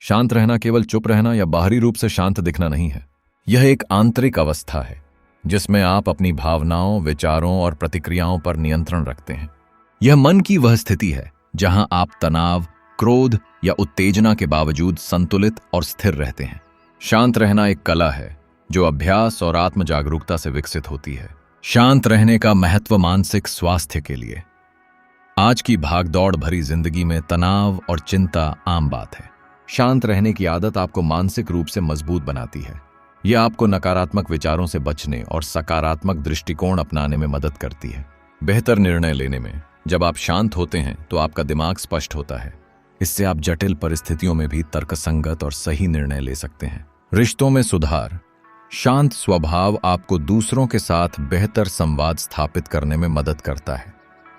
शांत रहना केवल चुप रहना या बाहरी रूप से शांत दिखना नहीं है। यह एक आंतरिक अवस्था है जिसमें आप अपनी भावनाओं, विचारों और प्रतिक्रियाओं पर नियंत्रण रखते हैं। यह मन की वह स्थिति है जहां आप तनाव, क्रोध या उत्तेजना के बावजूद संतुलित और स्थिर रहते हैं। शांत रहना एक कला है जो अभ्यास और आत्म जागरूकता से विकसित होती है। शांत रहने का महत्व मानसिक स्वास्थ्य के लिए। आज की भागदौड़ भरी जिंदगी में तनाव और चिंता आम बात है। शांत रहने की आदत आपको मानसिक रूप से मजबूत बनाती है। यह आपको नकारात्मक विचारों से बचने और सकारात्मक दृष्टिकोण अपनाने में मदद करती है। बेहतर निर्णय लेने में जब आप शांत होते हैं तो आपका दिमाग स्पष्ट होता है। इससे आप जटिल परिस्थितियों में भी तर्कसंगत और सही निर्णय ले सकते हैं। रिश्तों में सुधार। शांत स्वभाव आपको दूसरों के साथ बेहतर संवाद स्थापित करने में मदद करता है।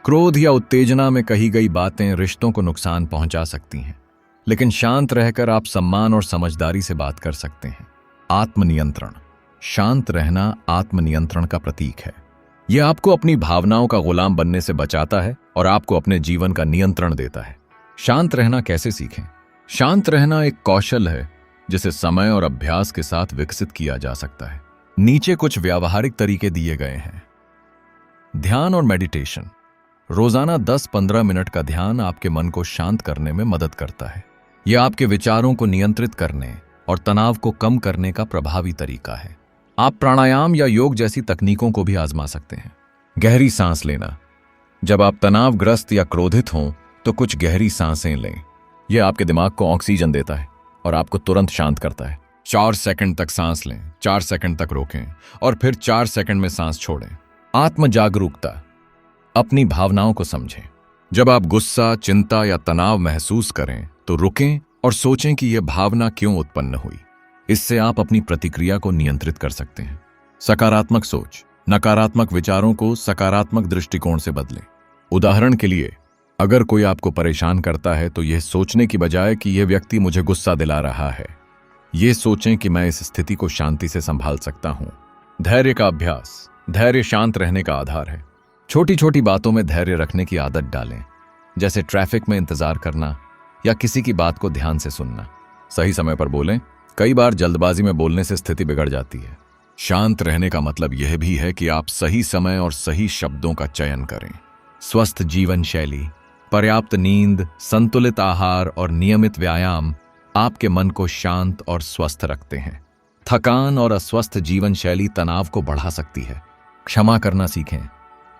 क्रोध या उत्तेजना में कही गई बातें रिश्तों को नुकसान पहुंचा सकती हैं, लेकिन शांत रहकर आप सम्मान और समझदारी से बात कर सकते हैं। आत्मनियंत्रण। शांत रहना आत्मनियंत्रण का प्रतीक है। यह आपको अपनी भावनाओं का गुलाम बनने से बचाता है और आपको अपने जीवन का नियंत्रण देता है। शांत रहना कैसे सीखें? शांत रहना एक कौशल है जिसे समय और अभ्यास के साथ विकसित किया जा सकता है। नीचे कुछ व्यावहारिक तरीके दिए गए हैं। ध्यान और मेडिटेशन। रोजाना 10-15 मिनट का ध्यान आपके मन को शांत करने में मदद करता है। यह आपके विचारों को नियंत्रित करने और तनाव को कम करने का प्रभावी तरीका है। आप प्राणायाम या योग जैसी तकनीकों को भी आजमा सकते हैं। गहरी सांस लेना। जब आप तनावग्रस्त या क्रोधित हों तो कुछ गहरी सांसें लें। यह आपके दिमाग को ऑक्सीजन देता है और आपको तुरंत शांत करता है। 4 सेकंड तक सांस लें, 4 सेकंड तक रोकें और फिर 4 सेकंड में सांस छोड़ें। आत्म जागरूकता। अपनी भावनाओं को समझें। जब आप गुस्सा, चिंता या तनाव महसूस करें तो रुकें और सोचें कि यह भावना क्यों उत्पन्न हुई। इससे आप अपनी प्रतिक्रिया को नियंत्रित कर सकते हैं। सकारात्मक सोच। नकारात्मक विचारों को सकारात्मक दृष्टिकोण से बदलें। उदाहरण के लिए, अगर कोई आपको परेशान करता है तो यह सोचने की बजाय कि यह व्यक्ति मुझे गुस्सा दिला रहा है, यह सोचें कि मैं इस स्थिति को शांति से संभाल सकता हूं। धैर्य का अभ्यास। धैर्य शांत रहने का आधार है। छोटी छोटी बातों में धैर्य रखने की आदत डालें, जैसे ट्रैफिक में इंतजार करना या किसी की बात को ध्यान से सुनना। सही समय पर बोलें। कई बार जल्दबाजी में बोलने से स्थिति बिगड़ जाती है। शांत रहने का मतलब यह भी है कि आप सही समय और सही शब्दों का चयन करें। स्वस्थ जीवन शैली। पर्याप्त नींद, संतुलित आहार और नियमित व्यायाम आपके मन को शांत और स्वस्थ रखते हैं। थकान और अस्वस्थ जीवन शैली तनाव को बढ़ा सकती है। क्षमा करना सीखें।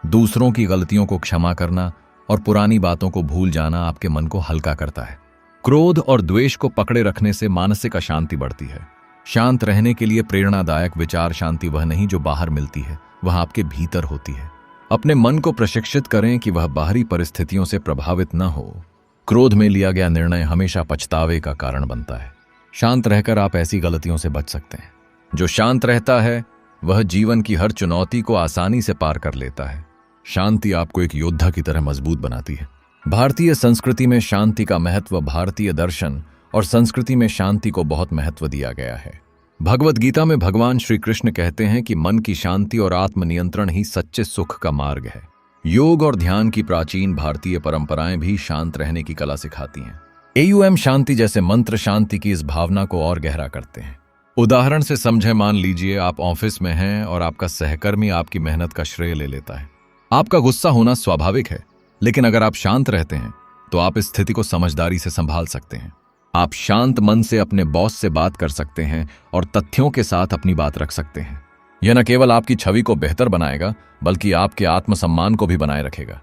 दूसरों की गलतियों को क्षमा करना और पुरानी बातों को भूल जाना आपके मन को हल्का करता है। क्रोध और द्वेष को पकड़े रखने से मानसिक अशांति बढ़ती है। शांत रहने के लिए प्रेरणादायक विचार शांति वह नहीं जो बाहर मिलती है, वह आपके भीतर होती है। अपने मन को प्रशिक्षित करें कि वह बाहरी परिस्थितियों से प्रभावित न हो। क्रोध में लिया गया निर्णय हमेशा पछतावे का कारण बनता है। शांत रहकर आप ऐसी गलतियों से बच सकते हैं। जो शांत रहता है वह जीवन की हर चुनौती को आसानी से पार कर लेता है। शांति आपको एक योद्धा की तरह मजबूत बनाती है। भारतीय संस्कृति में शांति का महत्व। भारतीय दर्शन और संस्कृति में शांति को बहुत महत्व दिया गया है। भगवद गीता में भगवान श्री कृष्ण कहते हैं कि मन की शांति और आत्मनियंत्रण ही सच्चे सुख का मार्ग है। योग और ध्यान की प्राचीन भारतीय परंपराएं भी शांत रहने की कला सिखाती हैं। AUM शांति जैसे मंत्र शांति की इस भावना को और गहरा करते हैं। उदाहरण से समझें, मान लीजिए आप ऑफिस में हैं और आपका सहकर्मी आपकी मेहनत का श्रेय ले लेता है। आपका गुस्सा होना स्वाभाविक है, लेकिन अगर आप शांत रहते हैं तो आप इस स्थिति को समझदारी से संभाल सकते हैं। आप शांत मन से अपने बॉस से बात कर सकते हैं और तथ्यों के साथ अपनी बात रख सकते हैं। यह न केवल आपकी छवि को बेहतर बनाएगा, बल्कि आपके आत्मसम्मान को भी बनाए रखेगा।